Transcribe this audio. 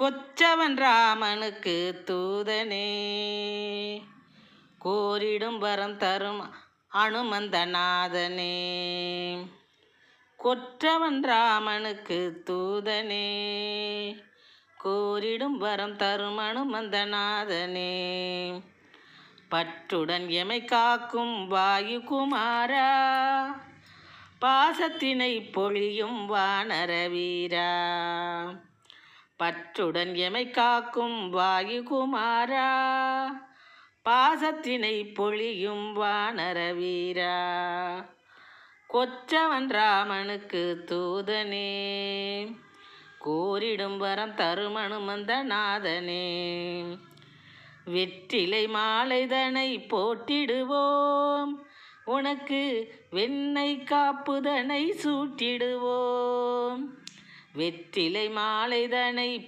கொச்சவன் ராமனுக்கு தூதனே, கோரிடும் வரம் தரும் அனுமந்தநாதனே. கொற்றவன் ராமனுக்கு தூதனே, கோரிடும் வரம் தரும் அனுமந்தநாதனே. பற்றுடன் எமை காக்கும் வாயு குமாரா, பாசத்தினை பொழியும் வானர வீரா. பற்றுடன் எமை காக்கும் வாயு குமாரா, பாசத்தினை பொழியும் வானர வீரா. கொற்றவன் ராமனுக்கு தூதனே, கோரிடும் வரம் தரும் அனுமந்தநாதனே. வெற்றிலை மாலைதனை போட்டிடுவோம், உனக்கு வெண்ணெய் காப்புதனை சூட்டிடுவோம். வெற்றிலை மாலைதனை